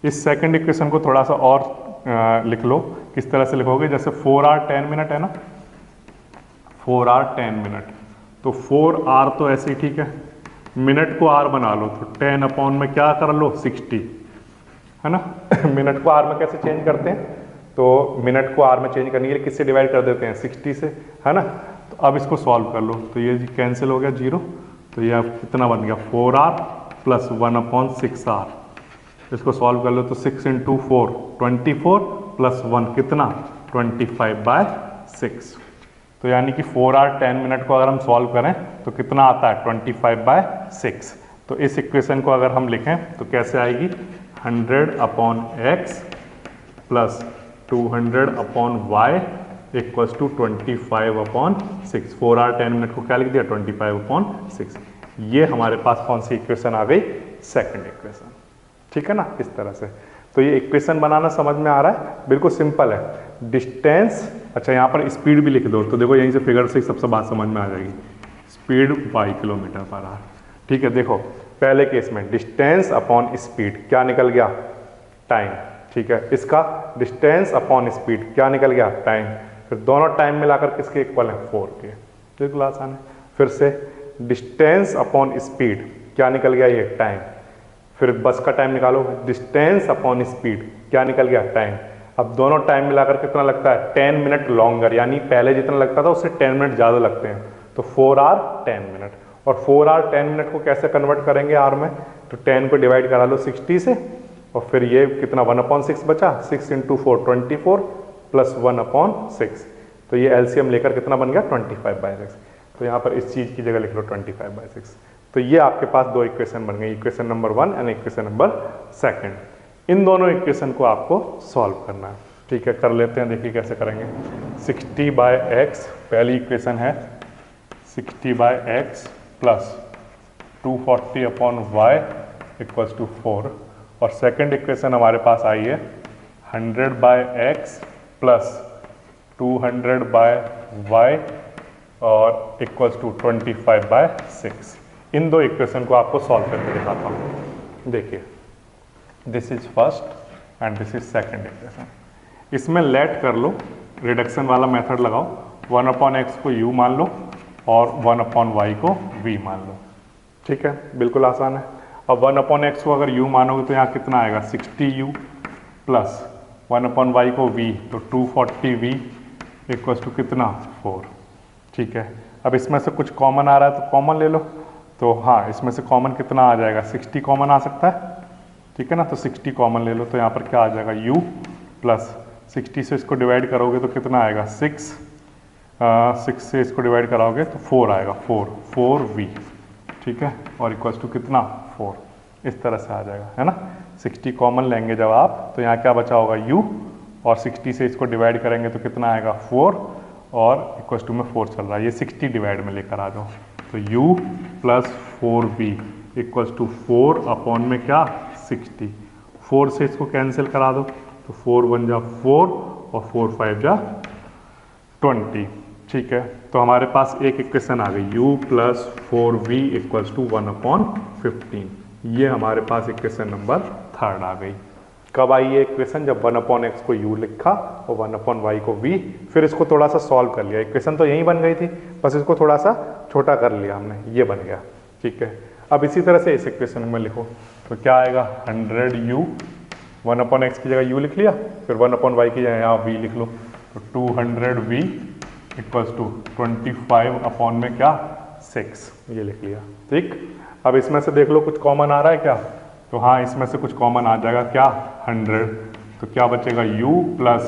इस सेकंड इक्वेशन को थोड़ा सा और लिख लो। किस तरह से लिखोगे? जैसे 4 आवर 10 मिनट है ना, 4 आवर 10 मिनट, तो 4 आवर तो ऐसे ही ठीक है, मिनट को आर बना लो, तो 10 अपॉन में क्या कर लो? 60, है ना। मिनट को आर में कैसे चेंज करते हैं? तो मिनट को आर में चेंज करने के लिए किससे डिवाइड कर देते हैं? 60 से, है ना। तो अब इसको सॉल्व कर लो, तो ये कैंसिल हो गया 0, तो ये अब कितना बन गया? 4 आर प्लस 1 अपॉन 6 आर। इसको सॉल्व कर लो तो 6 इंटू 4 24 प्लस 1 कितना? 25/6। तो यानी कि 4 आवर 10 मिनट को अगर हम सॉल्व करें तो कितना आता है? 25/6। तो इस इक्वेशन को अगर हम लिखें तो कैसे आएगी? 100 upon x plus 200 upon y equals to 25 upon 6। 4 hour 10 minute को क्या लिख दिया? 25 अपॉन 6। ये हमारे पास कौन सी इक्वेशन आ गई? Second equation. ठीक है ना, इस तरह से। तो ये इक्वेशन बनाना समझ में आ रहा है? बिल्कुल सिंपल है। डिस्टेंस, अच्छा यहाँ पर स्पीड भी लिख दो, तो देखो यहीं से फिगर से सबसे बात समझ में आ जाएगी। Speed y kilometre per hour. ठीक है, देखो पहले केस में डिस्टेंस अपॉन स्पीड क्या निकल गया? टाइम। ठीक है, इसका डिस्टेंस अपॉन स्पीड क्या निकल गया? टाइम। फिर दोनों टाइम मिलाकर किसके इक्वल हैं? 4 के। बिल्कुल आसान है। फिर से डिस्टेंस अपॉन स्पीड क्या निकल गया? ये टाइम। फिर बस का टाइम निकालो, डिस्टेंस अपॉन स्पीड क्या निकल गया? टाइम। अब दोनों टाइम मिलाकर कितना लगता है? 10 मिनट लॉन्गर, यानी पहले जितना लगता था उससे 10 मिनट ज़्यादा लगते हैं, तो 4 आवर 10 मिनट। और 4 आवर 10 मिनट को कैसे कन्वर्ट करेंगे आर में? तो 10 को डिवाइड करा लो 60 से, और फिर ये कितना? 1/6 बचा। 6 इंटू 4 24 प्लस 1/6, तो ये एलसीएम लेकर कितना बन गया? 25/6। तो यहाँ पर इस चीज़ की जगह लिख लो 25/6। तो ये आपके पास दो इक्वेशन बन गई, equation number 1 and equation number 2। इन दोनों इक्वेशन को आपको सॉल्व करना है। ठीक है, कर लेते हैं, देखिए कैसे करेंगे। 60/x पहली इक्वेशन है, 60/x plus 240 upon y equals to 4, और सेकंड इक्वेशन हमारे पास आई है 100/x प्लस 200/y और इक्वल्स टू 25/6। इन दो इक्वेशन को आपको सॉल्व करके दिखाता हूँ। देखिए, this is first and this is second equation. इसमें लेट कर लो, रिडक्शन वाला मेथड लगाओ। 1/x को u मान लो और 1/y को v मान लो। ठीक है, बिल्कुल आसान है। अब 1/x को अगर u मानोगे तो यहाँ कितना आएगा? 60u प्लस 1/y को v, तो 240v इक्वल्स टू कितना 4। ठीक है, अब इसमें से कुछ कॉमन आ रहा है तो कॉमन ले लो। तो हाँ, इसमें से कॉमन कितना आ जाएगा, 60 कॉमन आ सकता है। ठीक है ना, तो 60 कॉमन ले लो। तो यहाँ पर क्या आ जाएगा, u प्लस 60 से इसको डिवाइड करोगे तो कितना आएगा 6, 6 से इसको डिवाइड कराओगे तो 4 आएगा, 4v। ठीक है, और इक्वल्स टू कितना 4, इस तरह से आ जाएगा, है ना। 60 कॉमन लेंगे जब आप, तो यहाँ क्या बचा होगा u, और 60 से इसको डिवाइड करेंगे तो कितना आएगा 4, और इक्वल्स टू में 4 चल रहा है, ये 60 डिवाइड में लेकर आ जाओ। तो u plus 4v equals to 4 upon में क्या 60। 4 से इसको कैंसिल करा दो तो 4 1 जा 4 और 4 5 जा 20। ठीक है, तो हमारे पास एक इक्वेशन आ गई, u plus 4v equals to 1 upon 15। ये हमारे पास इक्वेशन नंबर 3 आ गई। कब आई ये इक्वेशन, जब 1 अपॉन एक्स को u लिखा और 1 अपॉन वाई को v, फिर इसको थोड़ा सा सॉल्व कर लिया। इक्वेशन तो यही बन गई थी, बस इसको थोड़ा सा छोटा कर लिया हमने, ये बन गया। ठीक है, अब इसी तरह से इस इक्वेशन में लिखो तो क्या आएगा, 100u, 1 अपॉन एक्स की जगह u लिख लिया, फिर 1 अपॉन वाई की जगह यहाँ v लिख लो, तो 200v इक्वल्स टू 25 अपॉन में क्या 6, ये लिख लिया। ठीक, अब इसमें से देख लो कुछ कॉमन आ रहा है क्या, तो हाँ, इसमें से कुछ कॉमन आ जाएगा, क्या 100, तो क्या बचेगा u plus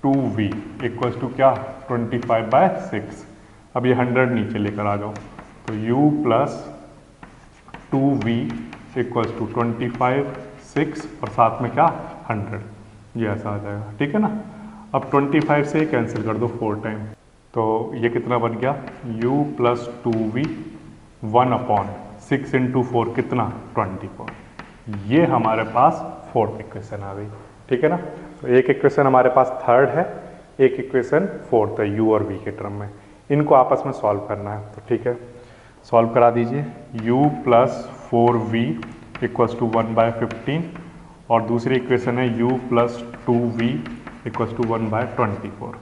2v equals to क्या 25/6। अब ये 100 नीचे लेकर आ जाओ, तो u plus 2v equals to 25 6 और साथ में क्या 100, ये ऐसा आ जाएगा। ठीक है ना, अब 25 से कैंसिल कर दो 4 टाइम, तो ये कितना बन गया, u plus 2v 1 upon 6 into 4 कितना 24। ये हमारे पास 4th इक्वेशन आ गई। ठीक है ना, तो एक इक्वेशन हमारे पास 3rd है, एक इक्वेशन 4th है u और v के टर्म में। इनको आपस में सॉल्व करना है, तो ठीक है, सॉल्व करा दीजिए। u plus 4v equals to 1/15 और दूसरी इक्वेशन है u plus 2v equals to 1/24।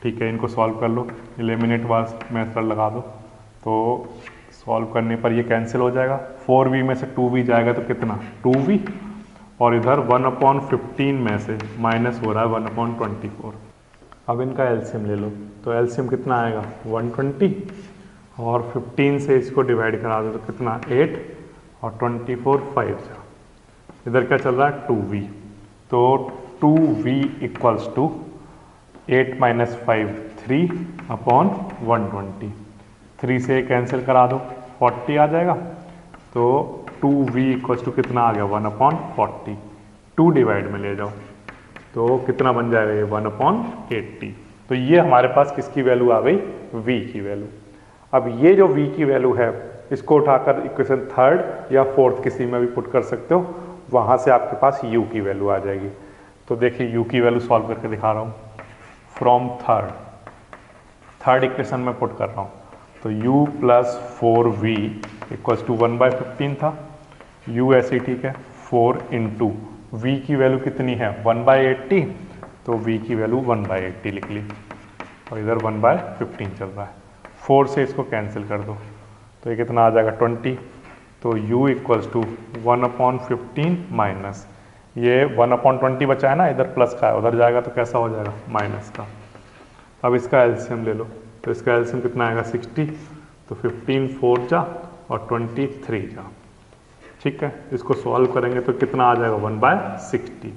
ठीक है, इनको सॉल्व कर लो, एलिमिनेट वास मेथड लगा दो, तो सॉल्व करने पर ये कैंसिल हो जाएगा। 4v में से 2v जाएगा तो कितना 2v, और इधर 1/15 में से माइनस हो रहा है 1/24। अब इनका एलसीएम ले लो, तो एलसीएम कितना आएगा 120, और 15 से इसको डिवाइड करा दो तो कितना 8 और 24 5 जा, इधर क्या चल रहा है 2v, तो 2v equals to 8 minus 5 3 upon 120। 3 से कैंसिल करा दो 40 आ जाएगा, तो 2v इक्वल्स टू कितना आ गया 1/40। 2 डिवाइड में ले जाओ तो कितना बन जाएगा ये 1/80। तो ये हमारे पास किसकी वैल्यू आ गई, v की वैल्यू। अब ये जो v की वैल्यू है, इसको उठाकर इक्वेशन 3rd या 4th किसी में भी पुट कर सकते हो, वहाँ से आपके पास u की वैल्यू आ जाएगी। तो देखिए u की वैल्यू सॉल्व करके दिखा रहा हूँ, फ्रॉम 3rd इक्वेशन में पुट कर रहा हूँ, तो u plus 4v equals to 1/15 था, u ऐसे ठीक है, 4 इंटू v की वैल्यू कितनी है 1/80, तो v की वैल्यू 1/80 लिख ली, और इधर 1/15 चल रहा है। 4 से इसको कैंसिल कर दो तो ये कितना आ जाएगा 20, तो u इक्वल्स टू 1/15 माइनस ये 1/20 बचा है ना, इधर प्लस का है, उधर जाएगा तो कैसा हो जाएगा माइनस का। अब इसका एलसीएम ले लो, तो इसका एलसीएम कितना आएगा 60, तो 15 4 जा और 23 जा। ठीक है, इसको सॉल्व करेंगे तो कितना आ जाएगा 1/60।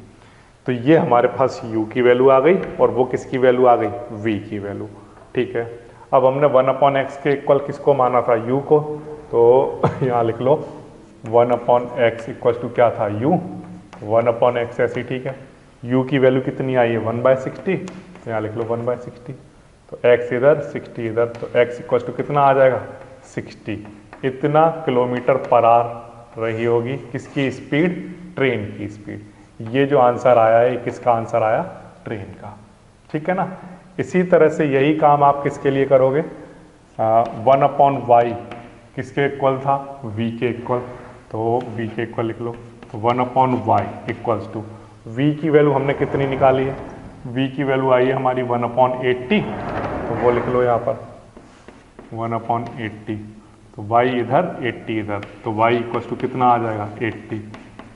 तो ये हमारे पास u की वैल्यू आ गई, और वो किसकी वैल्यू आ गई v की वैल्यू। ठीक है, अब हमने 1/x के इक्वल किसको माना था u को, तो यहाँ लिख लो 1/x इक्वल टू क्या था u, 1/x ऐसी ठीक है, u की वैल्यू कितनी आई है 1/60, तो यहाँ लिख लो 1/60, तो x इधर 60 इधर, तो x इक्वल टू कितना आ जाएगा 60। इतना किलोमीटर पर आवर रही होगी किसकी स्पीड, ट्रेन की स्पीड। ये जो आंसर आया है किसका आंसर आया, ट्रेन का। ठीक है ना, इसी तरह से यही काम आप किसके लिए करोगे, 1/y किसके इक्वल था, v के इक्वल, तो v के इक्वल लिख लो, तो 1/y इक्वल्स टू v की वैल्यू हमने कितनी निकाली है, v की वैल्यू आई है हमारी 1/80, तो वो लिख लो यहाँ पर 1/80, तो y इधर 80 इधर, तो y इक्वल्स टू कितना आ जाएगा 80।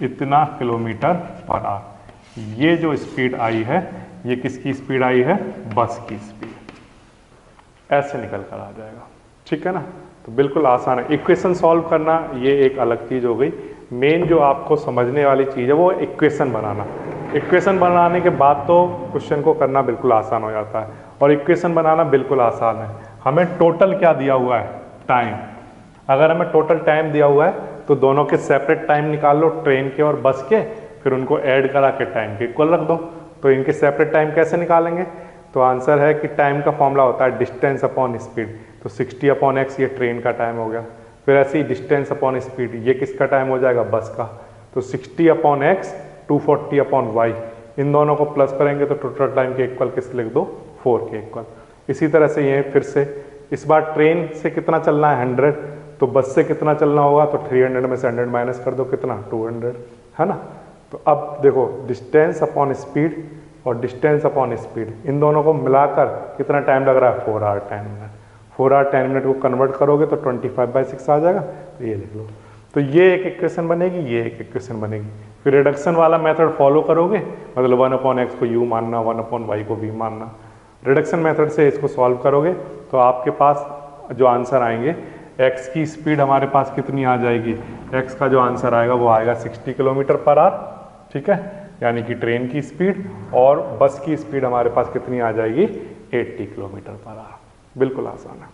इतना किलोमीटर पर आवर, ये जो स्पीड आई है ये किसकी स्पीड आई है, बस की स्पीड, ऐसे निकल कर आ जाएगा। ठीक है ना, तो बिल्कुल आसान है। इक्वेशन सॉल्व करना ये एक अलग चीज़ हो गई, मेन जो आपको समझने वाली चीज़ है वो इक्वेशन बनाना। इक्वेशन बनाने के बाद तो क्वेश्चन को करना बिल्कुल आसान हो जाता है, और इक्वेशन बनाना बिल्कुल आसान है। हमें टोटल क्या दिया हुआ है, टाइम। अगर हमें टोटल टाइम दिया हुआ है तो दोनों के सेपरेट टाइम निकाल लो, ट्रेन के और बस के, फिर उनको ऐड करा के टाइम के इक्वल रख दो। तो इनके सेपरेट टाइम कैसे निकालेंगे, तो आंसर है कि टाइम का फॉर्मूला होता है डिस्टेंस अपॉन स्पीड। तो 60/x ये ट्रेन का टाइम हो गया, फिर ऐसे ही डिस्टेंस अपॉन स्पीड ये किसका टाइम हो जाएगा, बस का। तो 60/x 240/y, इन दोनों को प्लस करेंगे तो टोटल टाइम के इक्वल किस लिख दो, 4 के इक्वल। इसी तरह से ये फिर से इस बार ट्रेन से कितना चलना है 100, तो बस से कितना चलना होगा, तो 300 में से 100 माइनस कर दो, कितना 200, है ना। तो अब देखो डिस्टेंस अपॉन स्पीड और डिस्टेंस अपॉन स्पीड, इन दोनों को मिलाकर कितना टाइम लग रहा है, 4 आवर 10 मिनट। 4 आवर 10 मिनट को कन्वर्ट करोगे तो 25/6 आ जाएगा, तो ये लिख लो। तो ये एक इक्वेशन बनेगी, ये एक इक्वेशन बनेगी। फिर रिडक्शन वाला मेथड फॉलो करोगे, मतलब 1/x को u मानना, 1/y को v मानना। रिडक्शन मेथड से इसको सॉल्व करोगे तो आपके पास जो आंसर आएंगे, x की स्पीड हमारे पास कितनी आ जाएगी, x का जो आंसर आएगा वो आएगा 60 km/h, ठीक है, यानी कि ट्रेन की स्पीड, और बस की स्पीड हमारे पास कितनी आ जाएगी, 80 km/h। बिल्कुल आसान है।